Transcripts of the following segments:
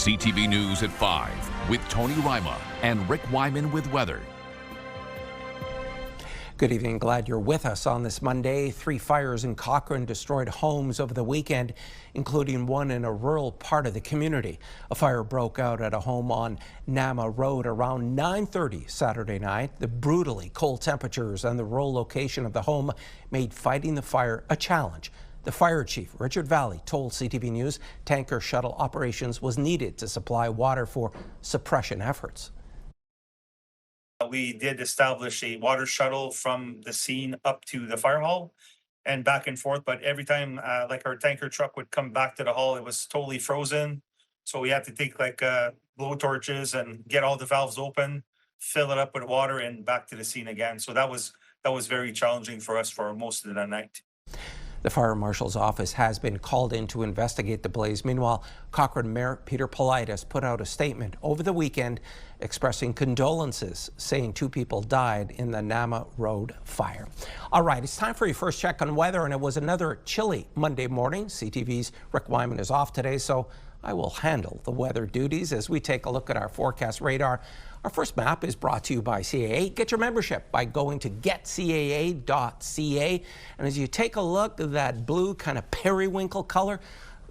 CTV News at 5 with Tony Ryma and Rick Wyman with weather. Good evening. Glad you're with us on this Monday. 3 fires in Cochrane destroyed homes over the weekend, including one in a rural part of the community. A fire broke out at a home on Nama Road around 9:30 Saturday night. The brutally cold temperatures and the rural location of the home made fighting the fire a challenge. The fire chief, Richard Valley, told CTV News tanker shuttle operations was needed to supply water for suppression efforts. We did establish a water shuttle from the scene up to the fire hall and back and forth. But every time like our tanker truck would come back to the hall, it was totally frozen. So we had to take blow torches and get all the valves open, fill it up with water and back to the scene again. So that was very challenging for us for most of the night. The fire marshal's office has been called in to investigate the blaze. Meanwhile, Cochrane Mayor Peter Politis put out a statement over the weekend expressing condolences, saying 2 people died in the Nama Road fire. All right, it's time for your first check on weather, and it was another chilly Monday morning. CTV's Rick Wyman is off today, so I will handle the weather duties as we take a look at our forecast radar. Our first map is brought to you by CAA. Get your membership by going to getcaa.ca. And as you take a look at that blue kind of periwinkle color,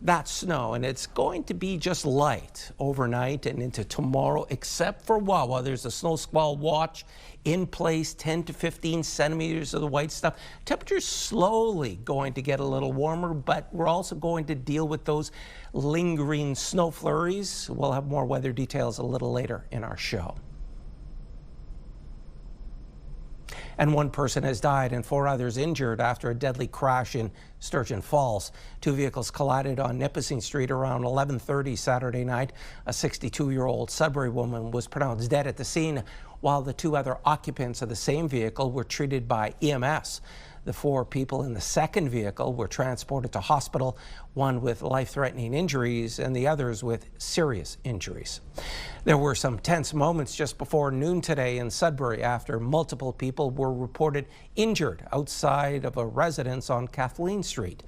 that's snow, and it's going to be just light overnight and into tomorrow, except for Wawa. There's a snow squall watch in place, 10 to 15 centimeters of the white stuff. Temperatures slowly going to get a little warmer, but we're also going to deal with those lingering snow flurries. We'll have more weather details a little later in our show. And 1 person has died and 4 others injured after a deadly crash in Sturgeon Falls. 2 vehicles collided on Nipissing Street around 11:30 Saturday night. A 62-year-old Sudbury woman was pronounced dead at the scene, while the 2 other occupants of the same vehicle were treated by EMS. The 4 people in the second vehicle were transported to hospital, one with life-threatening injuries and the others with serious injuries. There were some tense moments just before noon today in Sudbury after multiple people were reported injured outside of a residence on Kathleen Street.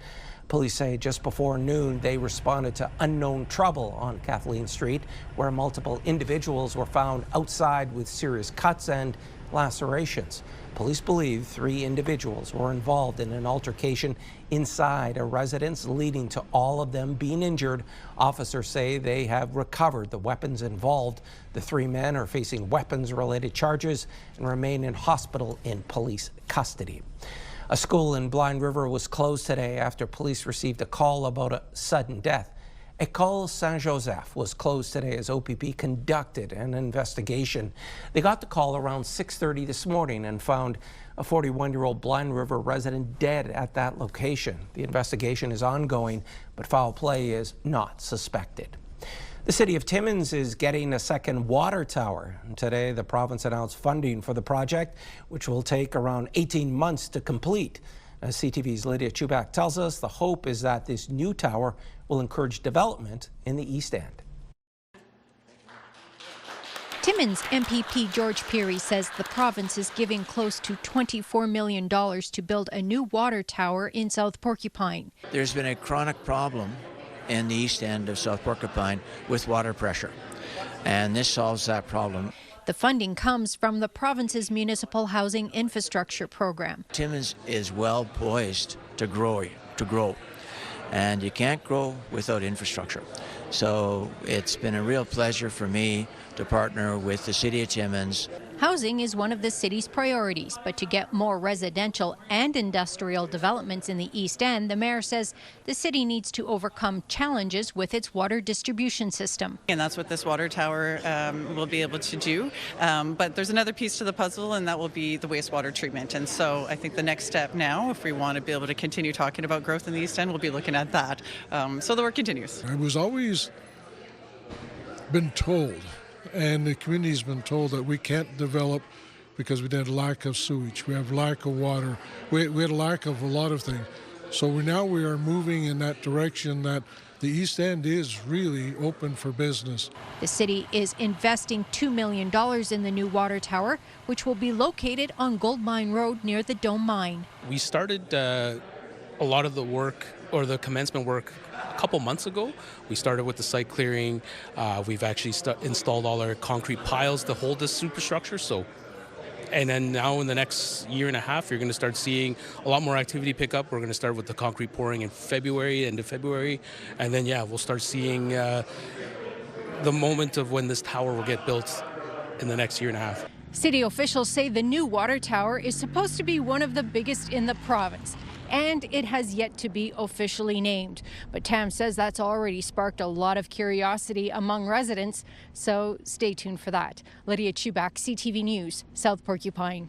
Police say just before noon they responded to unknown trouble on Kathleen Street, where multiple individuals were found outside with serious cuts and lacerations. Police believe 3 individuals were involved in an altercation inside a residence, leading to all of them being injured. Officers say they have recovered the weapons involved. The 3 men are facing weapons-related charges and remain in hospital in police custody. A school in Blind River was closed today after police received a call about a sudden death. École Saint-Joseph was closed today as OPP conducted an investigation. They got the call around 6:30 this morning and found a 41-year-old Blind River resident dead at that location. The investigation is ongoing, but foul play is not suspected. The city of Timmins is getting a second water tower. Today, the province announced funding for the project, which will take around 18 months to complete. As CTV's Lydia Chubak tells us, the hope is that this new tower will encourage development in the East End. Timmins MPP George Peary says the province is giving close to $24 million to build a new water tower in South Porcupine. There's been a chronic problem in the East End of South Porcupine with water pressure, and this solves that problem. The funding comes from the province's municipal housing infrastructure program. Timmins is well poised to grow, and you can't grow without infrastructure. So it's been a real pleasure for me to partner with the City of Timmins. Housing is one of the city's priorities, but to get more residential and industrial developments in the East End, the mayor says the city needs to overcome challenges with its water distribution system. And that's what this water tower will be able to do. But there's another piece to the puzzle, and that will be the wastewater treatment. And so I think the next step now, if we want to be able to continue talking about growth in the East End, we'll be looking at that. So the work continues. I was always been told, and the community's been told, that we can't develop because we had a lack of sewage, we have lack of water, we had a lack of a lot of things. So we are moving in that direction, that the East End is really open for business. The city is investing $2 million in the new water tower, which will be located on Gold Mine Road near the Dome Mine. We started a lot of the work or the commencement work a couple months ago. We started with the site clearing. We've actually installed all our concrete piles to hold this superstructure. And then now in the next year and a half, you're going to start seeing a lot more activity pick up. We're going to start with the concrete pouring in February, end of February. And then, we'll start seeing the moment of when this tower will get built in the next year and a half. City officials say the new water tower is supposed to be one of the biggest in the province, and it has yet to be officially named. But Tam says that's already sparked a lot of curiosity among residents, so stay tuned for that. Lydia Chubak, CTV News, South Porcupine.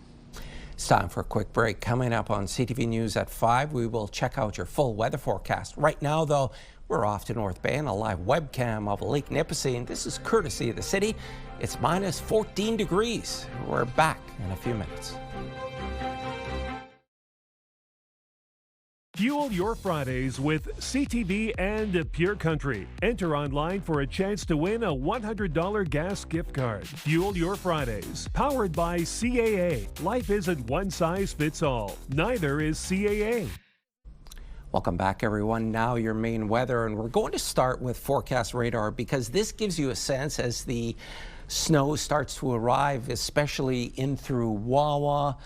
It's time for a quick break. Coming up on CTV News at 5, we will check out your full weather forecast. Right now, though, we're off to North Bay and a live webcam of Lake Nipissing. This is courtesy of the city. It's minus 14 degrees. We're back in a few minutes. Fuel your Fridays with CTV and Pure Country. Enter online for a chance to win a $100 gas gift card. Fuel your Fridays. Powered by CAA. Life isn't one size fits all. Neither is CAA. Welcome back, everyone. Now your main weather, and we're going to start with forecast radar because this gives you a sense as the snow starts to arrive, especially in through Wawa,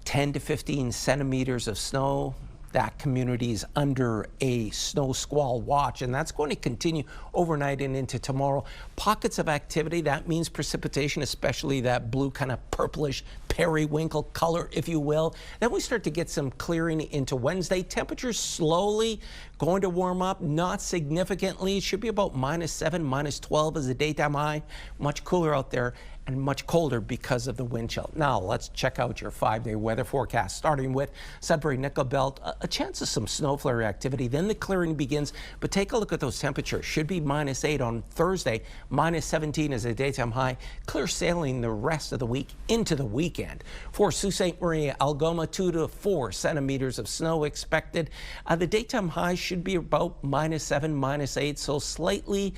10 to 15 centimeters of snow. That community is under a snow squall watch, and that's going to continue overnight and into tomorrow. Pockets of activity, that means precipitation, especially that blue kind of purplish periwinkle color, if you will. Then we start to get some clearing into Wednesday. Temperatures slowly going to warm up, not significantly. It should be about -7, -12 as a daytime high. Much cooler out there and much colder because of the wind chill. Now let's check out your 5-day weather forecast, starting with Sudbury Nickel Belt. A chance of some snow flurry activity, then the clearing begins, but take a look at those temperatures. Should be -8 on Thursday, -17 as a daytime high. Clear sailing the rest of the week into the weekend. For Sault Ste. Marie, Algoma, 2 to 4 centimeters of snow expected. The daytime high should be about -7, -8, so slightly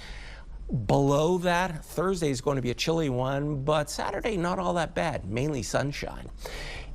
below that. Thursday is going to be a chilly one, but Saturday not all that bad, mainly sunshine.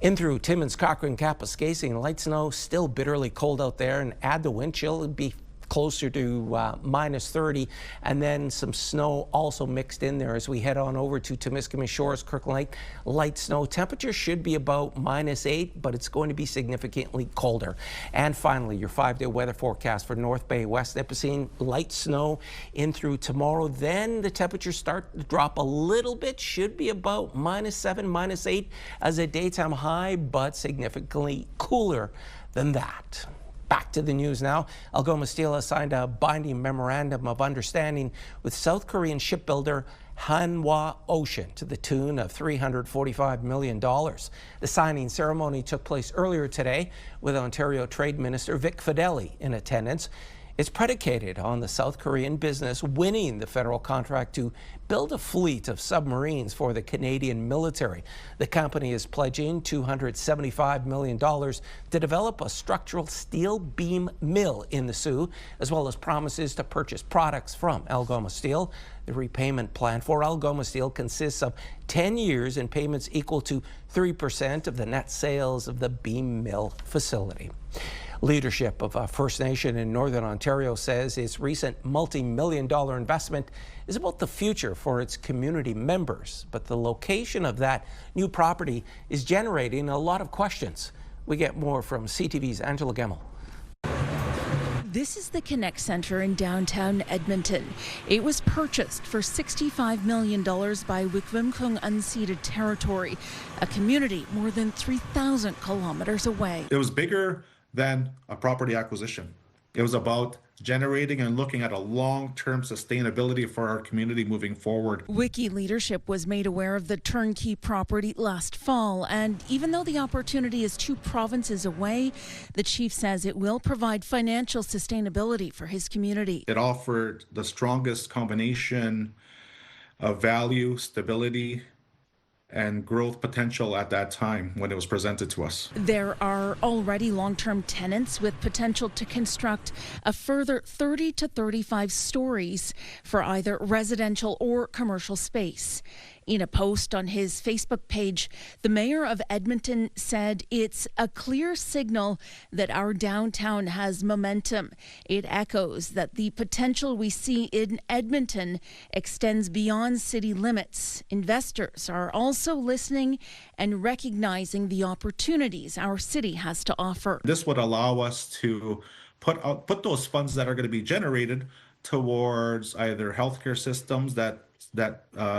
In through Timmins, Cochrane, Kapuskasing, light snow, still bitterly cold out there, and add the wind chill, it'd be closer to -30, and then some snow also mixed in there as we head on over to Timiskaming Shores, Kirkland Lake. Light snow. Temperature should be about -8, but it's going to be significantly colder. And finally, your 5-day weather forecast for North Bay, West Nipissing. Light snow in through tomorrow. Then the temperatures start to drop a little bit. Should be about -7, -8 as a daytime high, but significantly cooler than that. Back to the news now. Algoma Steel has signed a binding memorandum of understanding with South Korean shipbuilder Hanwha Ocean to the tune of $345 million. The signing ceremony took place earlier today with Ontario Trade Minister Vic Fedeli in attendance. It's predicated on the South Korean business winning the federal contract to build a fleet of submarines for the Canadian military. The company is pledging $275 million to develop a structural steel beam mill in the Soo, as well as promises to purchase products from Algoma Steel. The repayment plan for Algoma Steel consists of 10 years and payments equal to 3% of the net sales of the beam mill facility. Leadership of a First Nation in Northern Ontario says its recent multi-million-dollar investment is about the future for its community members, but the location of that new property is generating a lot of questions. We get more from CTV's Angela Gemmell. This is the Connect Center in downtown Edmonton. It was purchased for $65 million by Wikwemkong unceded territory, a community more than 3,000 kilometers away. It was bigger than a property acquisition. It was about generating and looking at a long-term sustainability for our community moving forward. Wiki leadership was made aware of the turnkey property last fall, and even though the opportunity is 2 provinces away, the chief says it will provide financial sustainability for his community. It offered the strongest combination of value, stability, and growth potential at that time when it was presented to us. There are already long-term tenants with potential to construct a further 30 to 35 stories for either residential or commercial space. In a post on his Facebook page, the mayor of Edmonton said it's a clear signal that our downtown has momentum. It echoes that the potential we see in Edmonton extends beyond city limits. Investors are also listening and recognizing the opportunities our city has to offer. This would allow us to put those funds that are going to be generated towards either healthcare systems that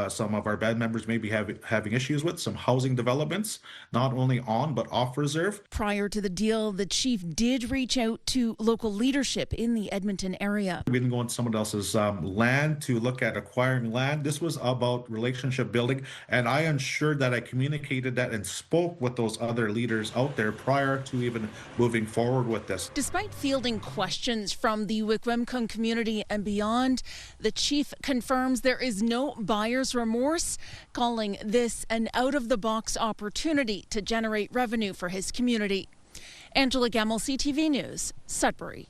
some of our band members may be having issues with, some housing developments, not only on but off reserve. Prior to the deal, the chief did reach out to local leadership in the Edmonton area. We didn't go into someone else's land to look at acquiring land. This was about relationship building, and I ensured that I communicated that and spoke with those other leaders out there prior to even moving forward with this. Despite fielding questions from the Wikwemkong community and beyond, the chief confirms there is no buyer's remorse, calling this an out-of-the-box opportunity to generate revenue for his community. Angela Gemmell, CTV News, Sudbury.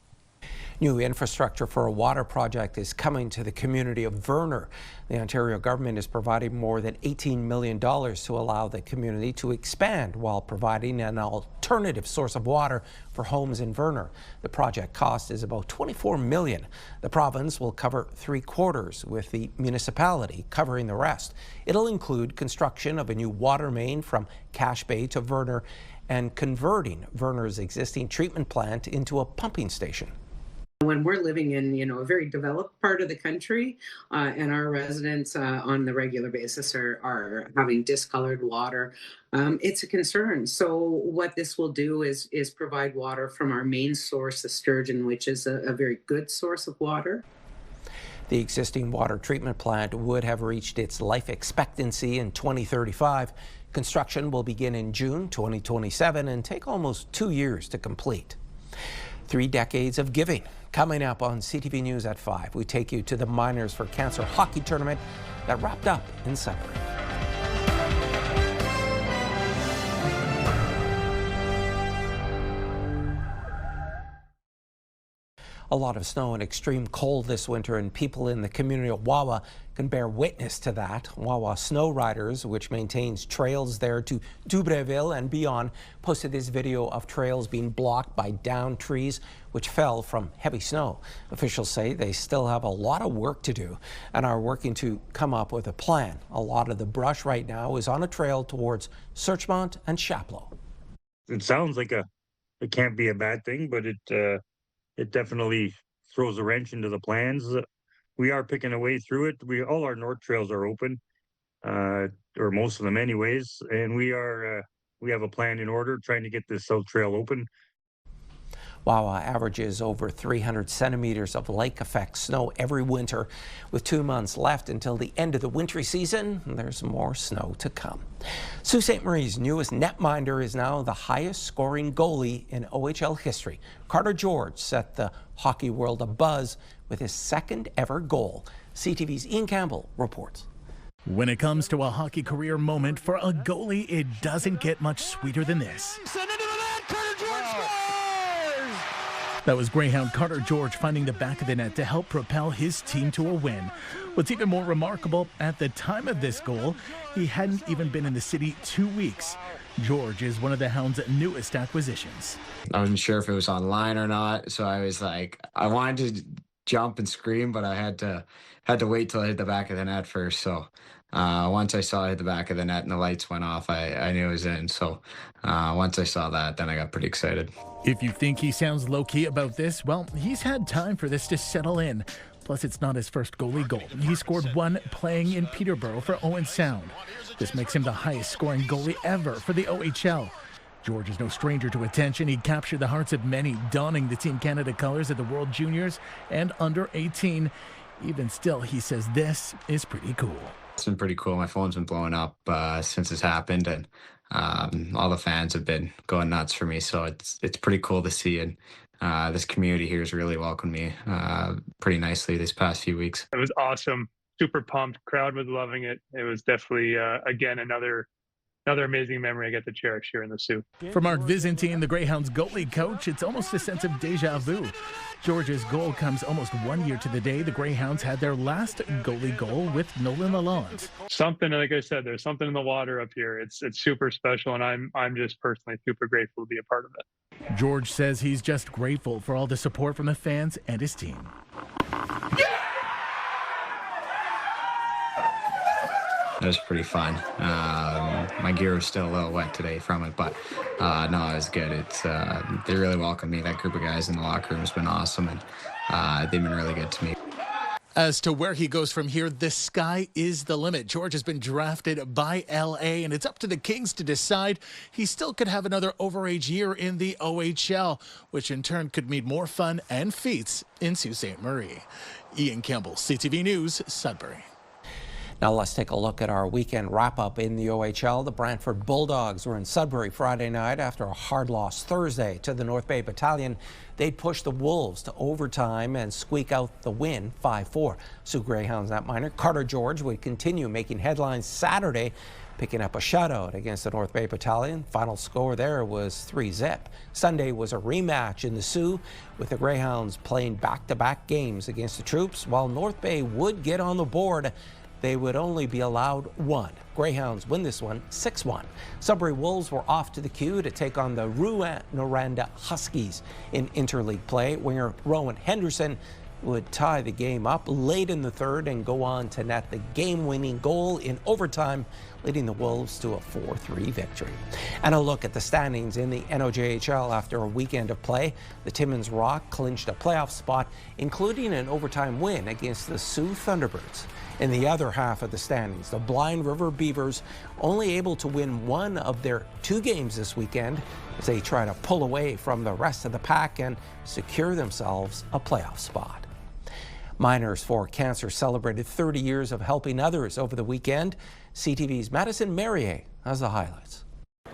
New infrastructure for a water project is coming to the community of Verner. The Ontario government is providing more than $18 million to allow the community to expand while providing an alternative source of water for homes in Verner. The project cost is about $24 million. The province will cover 3/4, with the municipality covering the rest. It'll include construction of a new water main from Cache Bay to Verner and converting Verner's existing treatment plant into a pumping station. When we're living in, a very developed part of the country, and our residents on the regular basis are having discolored water, it's a concern. So what this will do is provide water from our main source, the Sturgeon, which is a very good source of water. The existing water treatment plant would have reached its life expectancy in 2035. Construction will begin in June 2027 and take almost 2 years to complete. 3 decades of giving. Coming up on CTV News at 5, we take you to the Miners for Cancer hockey tournament that wrapped up in Sudbury. A lot of snow and extreme cold this winter, and people in the community of Wawa can bear witness to that. Wawa Snow Riders, which maintains trails there to Dubreuilville and beyond, posted this video of trails being blocked by downed trees which fell from heavy snow. Officials say they still have a lot of work to do and are working to come up with a plan. A lot of the brush right now is on a trail towards Searchmont and Chapleau. It sounds like it can't be a bad thing, but it definitely throws a wrench into the plans. We are picking a way through it. All our north trails are open, or most of them anyways, and we have a plan in order trying to get this south trail open. Wawa averages over 300 centimeters of lake effect snow every winter. With 2 months left until the end of the wintry season, there's more snow to come. Sault Ste. Marie's newest netminder is now the highest scoring goalie in OHL history. Carter George set the hockey world abuzz with his second ever goal. CTV's Ian Campbell reports. When it comes to a hockey career moment for a goalie, it doesn't get much sweeter than this. That was Greyhound Carter George finding the back of the net to help propel his team to a win. What's even more remarkable, at the time of this goal, he hadn't even been in the city 2 weeks. George is one of the Hounds' newest acquisitions. I wasn't sure if it was online or not, so I was like, I wanted to jump and scream, but I had to wait till I hit the back of the net first. So once I saw it hit the back of the net and the lights went off, I knew it was in. So once I saw that, then I got pretty excited. If you think he sounds low-key about this, well, he's had time for this to settle in. Plus, it's not his first goalie goal. He scored one playing in Peterborough for Owen Sound. This makes him the highest-scoring goalie ever for the OHL. George is no stranger to attention. He captured the hearts of many, donning the Team Canada colors at the World Juniors and under 18. Even still, he says this is pretty cool. It's been pretty cool. My phone's been blowing up since it's happened, and all the fans have been going nuts for me. So it's pretty cool to see, and this community here has really welcomed me pretty nicely these past few weeks. It was awesome. Super pumped. Crowd was loving it. It was definitely, again, another another amazing memory I get to cherish here in the Sioux. For Mark Vizentine, the Greyhounds goalie coach, it's almost a sense of deja vu. George's goal comes almost 1 year to the day the Greyhounds had their last goalie goal with Nolan Lalonde. Something, like I said, there's something in the water up here. It's super special, and I'm just personally super grateful to be a part of it. George says he's just grateful for all the support from the fans and his team. It was pretty fun. My gear was still a little wet today from it, but no, it was good. They really welcomed me. That group of guys in the locker room has been awesome, and they've been really good to me. As to where he goes from here, the sky is the limit. George has been drafted by LA, and it's up to the Kings to decide. He still could have another overage year in the OHL, which in turn could mean more fun and feats in Sault Ste. Marie. Ian Campbell, CTV News, Sudbury. Now let's take a look at our weekend wrap-up in the OHL. The Brantford Bulldogs were in Sudbury Friday night after a hard loss Thursday to the North Bay Battalion. They'd push the Wolves to overtime and squeak out the win 5-4. Sioux Greyhounds netminder Carter George would continue making headlines Saturday, picking up a shutout against the North Bay Battalion. Final score there was 3-0. Sunday was a rematch in the Sioux, with the Greyhounds playing back-to-back games against the Troops. While North Bay would get on the board, they would only be allowed one. Greyhounds win this one 6-1. Sudbury Wolves were off to the queue to take on the Rouyn-Noranda Huskies in interleague play. Winger Rowan Henderson would tie the game up late in the third and go on to net the game-winning goal in overtime, leading the Wolves to a 4-3 victory. And a look at the standings in the NOJHL after a weekend of play. The Timmins Rock clinched a playoff spot, including an overtime win against the Sioux Thunderbirds. In the other half of the standings, the Blind River Beavers only able to win one of their 2 games this weekend as they try to pull away from the rest of the pack and secure themselves a playoff spot. Miners for Cancer celebrated 30 years of helping others over the weekend. CTV's Madison Merrier has the highlights.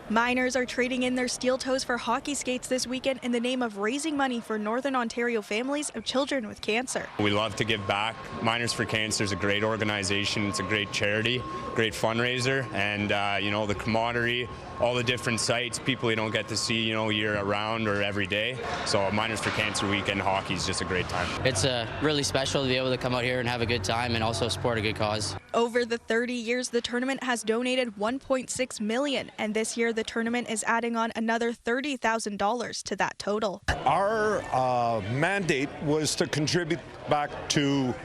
Miners are trading in their steel toes for hockey skates this weekend in the name of raising money for Northern Ontario families of children with cancer. We love to give back. Miners for Cancer is a great organization. It's a great charity, great fundraiser, and the camaraderie, all the different sites, people you don't get to see, year around or every day. So Miners for Cancer weekend hockey is just a great time. It's really special to be able to come out here and have a good time and also support a good cause. Over the 30 years, the tournament has donated $1.6 million, and this year the tournament is adding on another $30,000 to that total. Our mandate was to contribute back to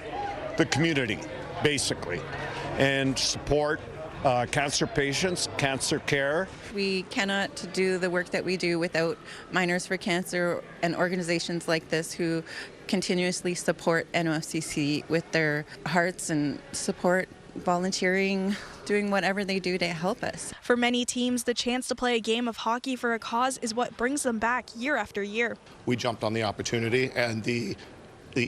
the community, basically, and support cancer patients, cancer care. We cannot do the work that we do without Miners for Cancer and organizations like this who continuously support NOFCC with their hearts and support, volunteering, doing whatever they do to help us. For many teams, the chance to play a game of hockey for a cause is what brings them back year after year. We jumped on the opportunity, and the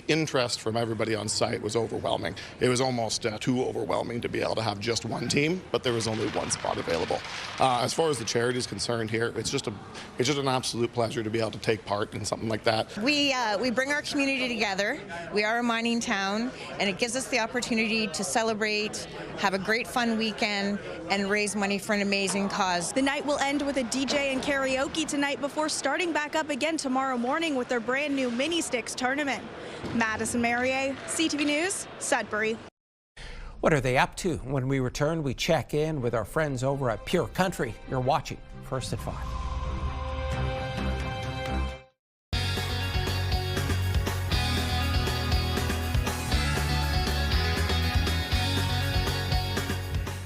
interest from everybody on site was overwhelming. It was almost too overwhelming to be able to have just one team, but there was only one spot available. As far as the charity is concerned here, it's just an absolute pleasure to be able to take part in something like that. We bring our community together. We are a mining town, and it gives us the opportunity to celebrate, have a great fun weekend, and raise money for an amazing cause. The night will end with a DJ and karaoke tonight before starting back up again tomorrow morning with their brand new Mini Sticks tournament. Madison Merrier, CTV News, Sudbury. What are they up to? When we return, we check in with our friends over at Pure Country. You're watching First at 5.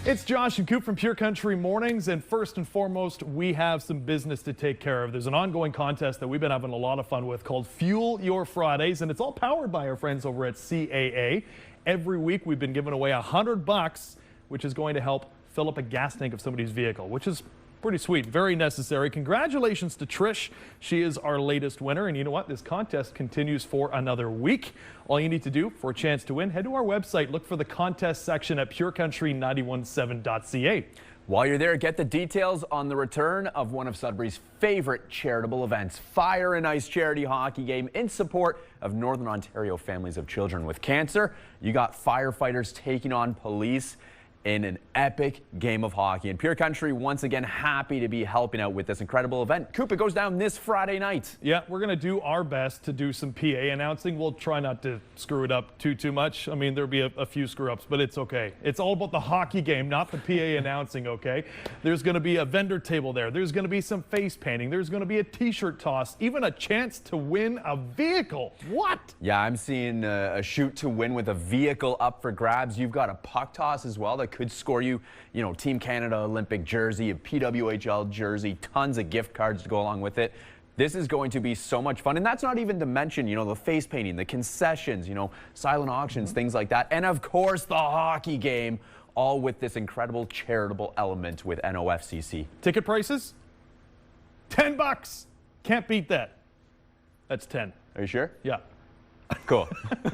It's Josh and Coop from Pure Country Mornings, and first and foremost, we have some business to take care of. There's an ongoing contest that we've been having a lot of fun with called Fuel Your Fridays, and it's all powered by our friends over at CAA. Every week, we've been giving away $100, which is going to help fill up a gas tank of somebody's vehicle, which is pretty sweet, very necessary. Congratulations to Trish. She is our latest winner. And you know what? This contest continues for another week. All you need to do for a chance to win, head to our website, look for the contest section at purecountry917.ca. While you're there, get the details on the return of one of Sudbury's favorite charitable events, Fire and Ice charity hockey game in support of Northern Ontario families of children with cancer. You got firefighters taking on police, in an epic game of hockey. And Pure Country once again happy to be helping out with this incredible event. Coop, it goes down this Friday night. Yeah, we're going to do our best to do some PA announcing. We'll try not to screw it up too much. I mean, there'll be a few screw-ups, but it's okay. It's all about the hockey game, not the PA announcing, okay? There's going to be a vendor table there. There's going to be some face painting. There's going to be a T-shirt toss, even a chance to win a vehicle. What? Yeah, I'm seeing a shoot to win with a vehicle up for grabs. You've got a puck toss as well that could score you, Team Canada Olympic jersey, a PWHL jersey, tons of gift cards to go along with it. This is going to be so much fun. And that's not even to mention, the face painting, the concessions, silent auctions, things like that. And of course, the hockey game, all with this incredible charitable element with NOFCC. Ticket prices? $10. Can't beat that. That's 10. Are you sure? Yeah. Cool.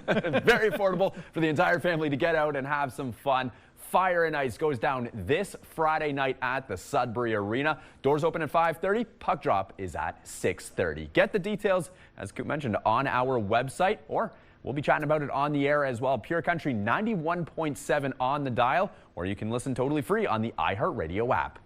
Very affordable for the entire family to get out and have some fun. Fire and Ice goes down this Friday night at the Sudbury Arena. Doors open at 5:30. Puck drop is at 6:30. Get the details, as Coop mentioned, on our website, or we'll be chatting about it on the air as well. Pure Country 91.7 on the dial, or you can listen totally free on the iHeartRadio app.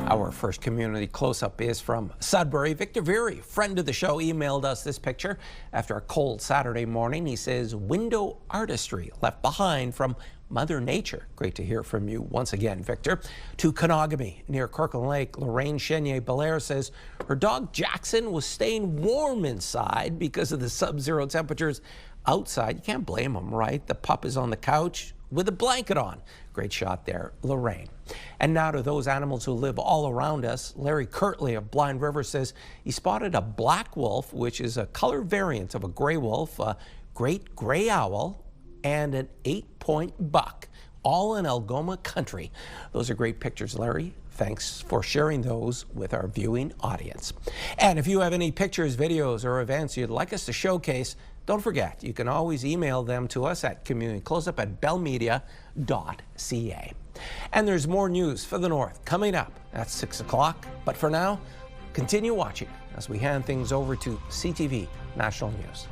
Our first community close-up is from Sudbury. Victor Veary, friend of the show, emailed us this picture after a cold Saturday morning. He says, window artistry left behind from Mother Nature. Great to hear from you once again, Victor. To Conogamy, near Kirkland Lake, Lorraine Chenier-Belair says her dog Jackson was staying warm inside because of the sub-zero temperatures outside. You can't blame him, right? The pup is on the couch with a blanket on. Great shot there, Lorraine. And now to those animals who live all around us. Larry Kirtley of Blind River says he spotted a black wolf, which is a color variant of a gray wolf, a great gray owl, and an 8-point buck, all in Algoma country. Those are great pictures, Larry. Thanks for sharing those with our viewing audience. And if you have any pictures, videos, or events you'd like us to showcase, don't forget, you can always email them to us at communitycloseup@bellmedia.ca. And there's more news for the North coming up at 6 o'clock. But for now, continue watching as we hand things over to CTV National News.